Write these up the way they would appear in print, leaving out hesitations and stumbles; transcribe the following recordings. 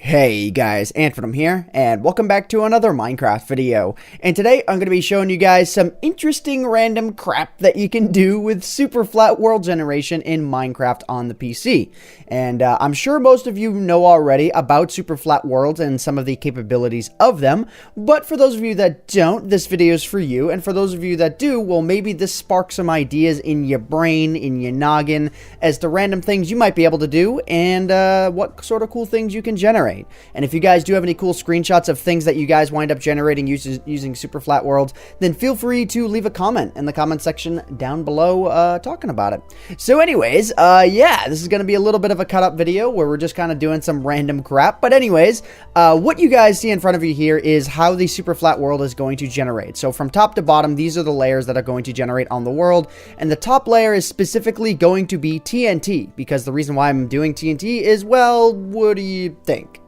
Hey guys, AntVenom here, and welcome back to another Minecraft video. And today I'm going to be showing you guys some interesting random crap that you can do with SuperFlat world generation in Minecraft on the PC. And I'm sure most of you know already about SuperFlat worlds and some of the capabilities of them, but for those of you that don't, this video is for you, and for those of you that do, well, maybe this sparks some ideas in your brain, in your noggin, as to random things you might be able to do, and what sort of cool things you can generate. And if you guys do have any cool screenshots of things that you guys wind up generating using SuperFlat worlds, then feel free to leave a comment in the comment section down below talking about it. So anyways, yeah, this is going to be a little bit of a cut-up video where we're just kind of doing some random crap. But anyways, what you guys see in front of you here is how the SuperFlat world is going to generate. So from top to bottom, these are the layers that are going to generate on the world. And the top layer is specifically going to be TNT, because the reason why I'm doing TNT is, well, what do you think?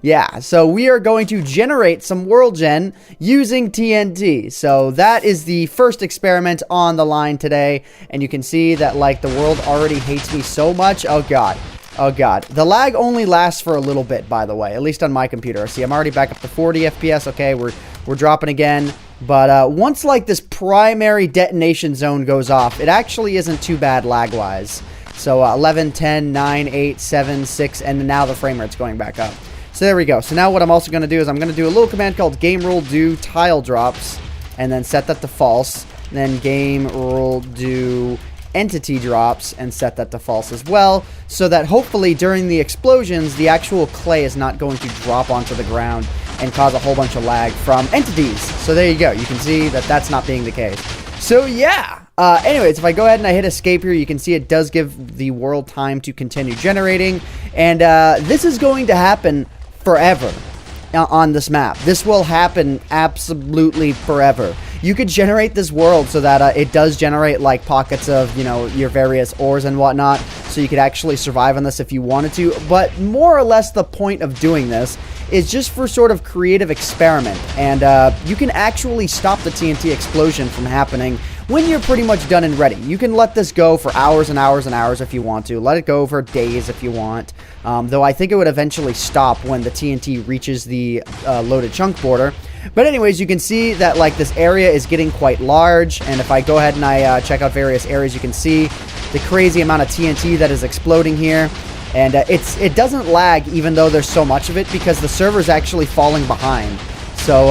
Yeah, so we are going to generate some world gen using TNT. So that is the first experiment on the line today, and you can see that, like, the world already hates me so much. Oh god. Oh god. The lag only lasts for a little bit, by the way, at least on my computer. See, I'm already back up to 40 FPS. Okay, we're dropping again. But once, like, this primary detonation zone goes off, it actually isn't too bad lag-wise. So 11, 10, 9, 8, 7, 6, and now the frame rate's going back up. So there we go. So now what I'm also going to do is I'm going to do a little command called game rule do tile drops, and then set that to false. Then game rule do entity drops, and set that to false as well, so that hopefully during the explosions, the actual clay is not going to drop onto the ground and cause a whole bunch of lag from entities. So there you go. You can see that that's not being the case. So yeah. Anyways, if I go ahead and I hit escape here, you can see it does give the world time to continue generating. And this is going to happen forever on this map. This will happen absolutely forever. You could generate this world so that it does generate, like, pockets of, you know, your various ores and whatnot, so you could actually survive on this if you wanted to. But more or less the point of doing this is just for sort of creative experiment. And you can actually stop the TNT explosion from happening when you're pretty much done and ready. You can let this go for hours and hours and hours if you want to. Let it go for days if you want. Though I think it would eventually stop when the TNT reaches the loaded chunk border. But anyways, you can see that, like, this area is getting quite large. And if I go ahead and I check out various areas, you can see the crazy amount of TNT that is exploding here. And it doesn't lag even though there's so much of it, because the server's actually falling behind. So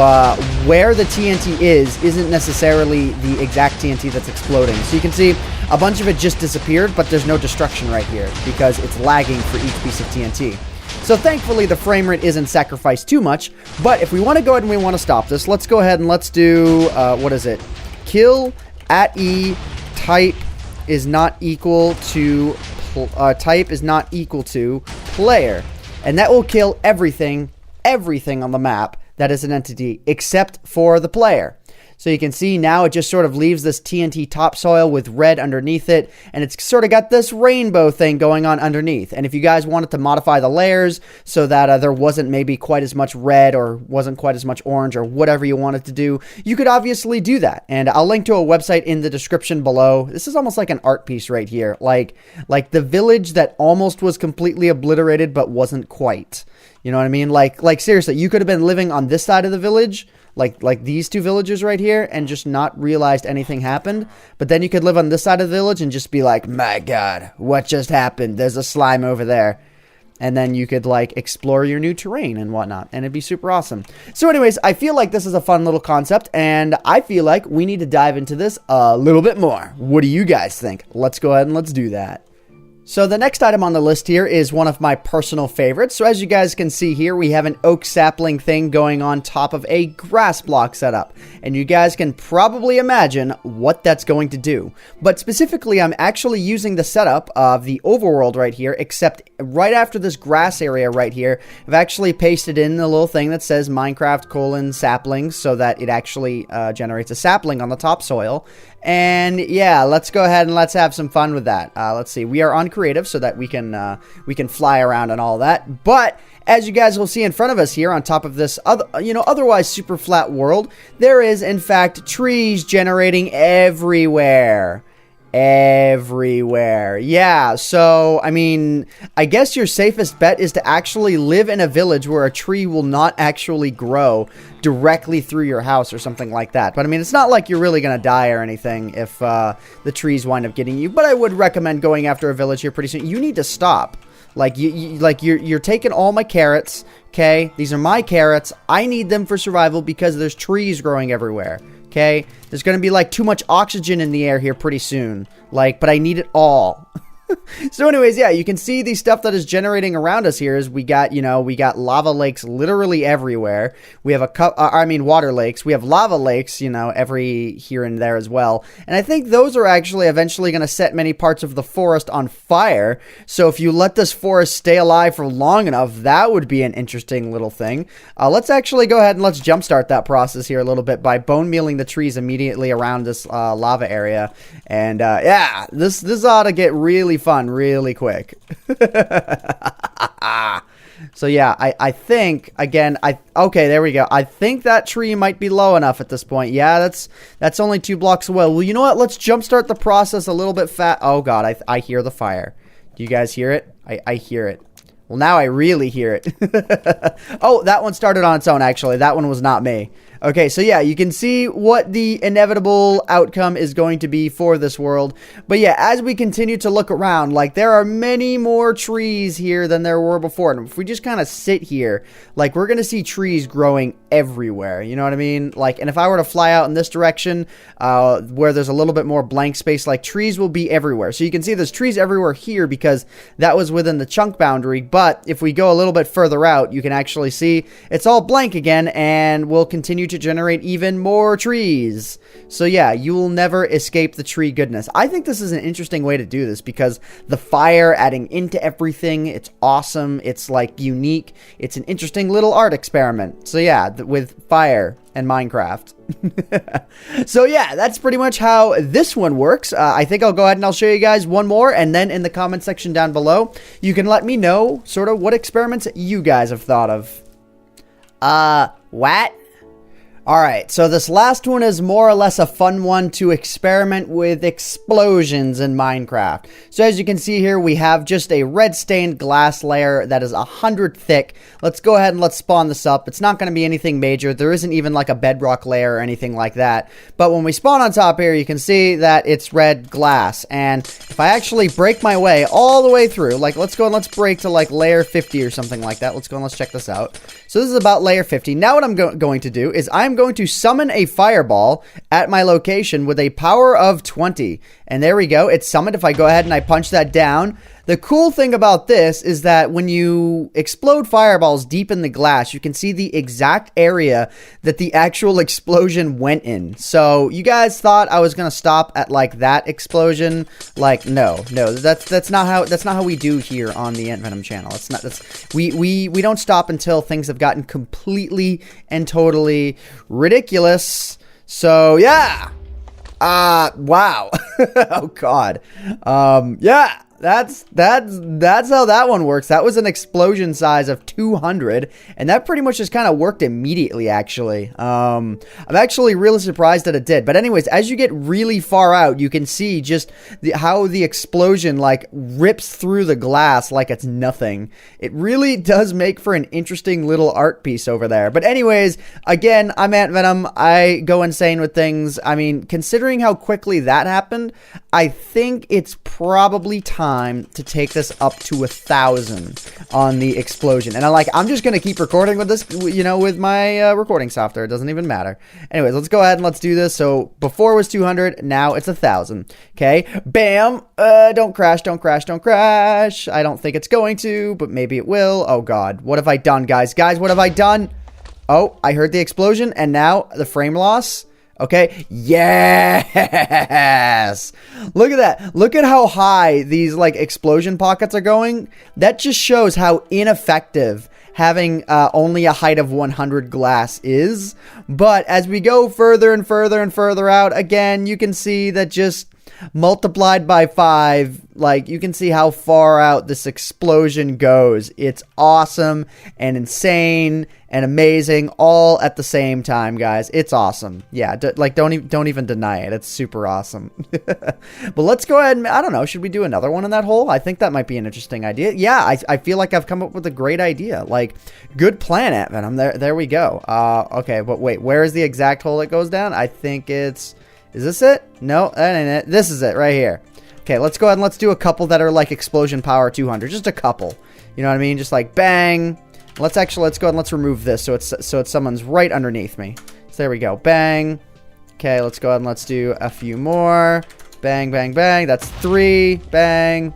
where the TNT isn't necessarily the exact TNT that's exploding. So you can see a bunch of it just disappeared, but there's no destruction right here because it's lagging for each piece of TNT. So thankfully the frame rate isn't sacrificed too much. But if we want to go ahead and we want to stop this, let's go ahead and let's do, what is it? Kill at E type is not equal to player. And that will kill everything on the map that is an entity, except for the player. So you can see now it just sort of leaves this TNT topsoil with red underneath it, and it's sort of got this rainbow thing going on underneath. And if you guys wanted to modify the layers so that there wasn't maybe quite as much red or wasn't quite as much orange or whatever you wanted to do, you could obviously do that. And I'll link to a website in the description below. This is almost like an art piece right here. Like the village that almost was completely obliterated but wasn't quite. You know what I mean? Like seriously, you could have been living on this side of the village, like these two villages right here, and just not realized anything happened. But then you could live on this side of the village and just be like, my god, what just happened? There's a slime over there. And then you could, like, explore your new terrain and whatnot, and it'd be super awesome. So anyways, I feel like this is a fun little concept, and I feel like we need to dive into this a little bit more. What do you guys think? Let's go ahead and let's do that. So the next item on the list here is one of my personal favorites. So as you guys can see here, we have an oak sapling thing going on top of a grass block setup. And you guys can probably imagine what that's going to do. But specifically, I'm actually using the setup of the overworld right here, except right after this grass area right here, I've actually pasted in the little thing that says Minecraft : saplings, so that it actually generates a sapling on the topsoil. And yeah, let's go ahead and let's have some fun with that. Let's see, we are on creative so that we can fly around and all that. But as you guys will see in front of us here, on top of this otherwise super flat world, there is in fact trees generating everywhere. everywhere. Yeah, so, I mean, I guess your safest bet is to actually live in a village where a tree will not actually grow directly through your house or something like that. But, I mean, it's not like you're really going to die or anything if the trees wind up getting you. But I would recommend going after a village here pretty soon. You need to stop. Like, you're taking all my carrots, okay? These are my carrots. I need them for survival because there's trees growing everywhere. Okay, there's going to be like too much oxygen in the air here pretty soon. Like, but I need it all. So anyways, yeah, you can see the stuff that is generating around us here is we got, you know, we got lava lakes literally everywhere. We have water lakes. We have lava lakes, you know, every here and there as well. And I think those are actually eventually going to set many parts of the forest on fire. So if you let this forest stay alive for long enough, that would be an interesting little thing. Let's actually go ahead and let's jumpstart that process here a little bit by bone mealing the trees immediately around this lava area. And yeah, this ought to get really fun really quick. So yeah, I think again, okay, there we go. I think that tree might be low enough at this point. Yeah, that's only 2 blocks away. Well, you know what? Let's jumpstart the process a little bit Oh god, I hear the fire. Do you guys hear it? I hear it. Well, now I really hear it. Oh, that one started on its own, actually. That one was not me. Okay, so yeah, you can see what the inevitable outcome is going to be for this world. But yeah, as we continue to look around, like, there are many more trees here than there were before. And if we just kind of sit here, like, we're going to see trees growing everywhere. You know what I mean? Like, and if I were to fly out in this direction, where there's a little bit more blank space, like, trees will be everywhere. So you can see there's trees everywhere here because that was within the chunk boundary. But if we go a little bit further out, you can actually see it's all blank again, and we'll continue to generate even more trees. So yeah, you will never escape the tree goodness. I think this is an interesting way to do this because the fire adding into everything, it's awesome. It's like unique. It's an interesting little art experiment. So yeah, with fire and Minecraft. So yeah, that's pretty much how this one works. I think I'll go ahead and I'll show you guys one more, and then in the comment section down below, you can let me know sort of what experiments you guys have thought of. What? Alright, so this last one is more or less a fun one to experiment with explosions in Minecraft. So as you can see here, we have just a red stained glass layer that is 100 thick. Let's go ahead and let's spawn this up. It's not going to be anything major. There isn't even like a bedrock layer or anything like that. But when we spawn on top here, you can see that it's red glass. And if I actually break my way all the way through, like, let's go and let's break to like layer 50 or something like that. Let's go and let's check this out. So this is about layer 50. Now what I'm going to do is I'm going to summon a fireball at my location with a power of 20. And there we go. It's summoned. If I go ahead and I punch that down, the cool thing about this is that when you explode fireballs deep in the glass, you can see the exact area that the actual explosion went in. So you guys thought I was going to stop at like that explosion. Like, no, that's not how we do here on the AntVenom channel. It's not, we don't stop until things have gotten completely and totally ridiculous. So yeah. Wow. Oh god. Yeah. That's how that one works. That was an explosion size of 200, and that pretty much just kind of worked immediately, actually. I'm actually really surprised that it did. But anyways, as you get really far out, you can see just how the explosion, like, rips through the glass like it's nothing. It really does make for an interesting little art piece over there. But anyways, again, I'm AntVenom. I go insane with things. I mean, considering how quickly that happened, I think it's probably time to take this up to 1,000 on the explosion. And I'm just going to keep recording with this, you know, with my recording software. It doesn't even matter. Anyways, let's go ahead and let's do this. So before it was 200, now it's 1,000. Okay, bam. Don't crash, don't crash, don't crash. I don't think it's going to, but maybe it will. Oh god, what have I done, guys? Guys, what have I done? Oh, I heard the explosion, and now the frame loss. Okay, yes! Look at that. Look at how high these, like, explosion pockets are going. That just shows how ineffective having only a height of 100 glass is. But as we go further and further and further out, again, you can see that just multiplied by 5. Like, you can see how far out this explosion goes. It's awesome and insane and amazing all at the same time, guys. It's awesome. Yeah, don't even deny it. It's super awesome. But let's go ahead and, I don't know, should we do another one in that hole? I think that might be an interesting idea. Yeah, I feel like I've come up with a great idea. Like, good plan, AntVenom. There we go. Okay, but wait, where is the exact hole that goes down? I think it's... Is this it? No, that ain't it. This is it right here. Okay, let's go ahead and let's do a couple that are like explosion power 200. Just a couple. You know what I mean? Just like bang. Let's go ahead and let's remove this so it's someone's right underneath me. So there we go. Bang. Okay, let's go ahead and let's do a few more. Bang, bang, bang. That's 3. Bang.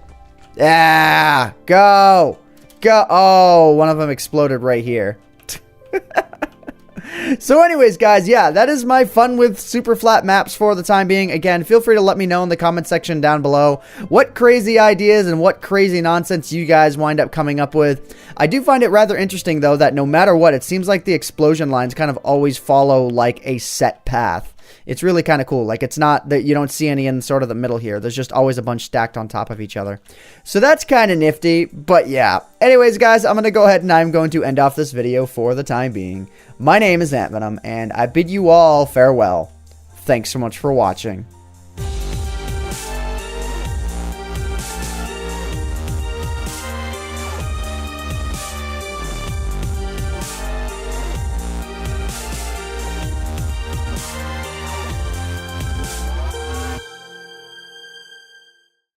Yeah. Go. Go. Oh, one of them exploded right here. So anyways, guys, yeah, that is my fun with super flat maps for the time being. Again, feel free to let me know in the comment section down below what crazy ideas and what crazy nonsense you guys wind up coming up with. I do find it rather interesting, though, that no matter what, it seems like the explosion lines kind of always follow like a set path. It's really kind of cool. Like, it's not that you don't see any in sort of the middle here. There's just always a bunch stacked on top of each other. So that's kind of nifty, but yeah. Anyways, guys, I'm going to go ahead and I'm going to end off this video for the time being. My name is AntVenom, and I bid you all farewell. Thanks so much for watching.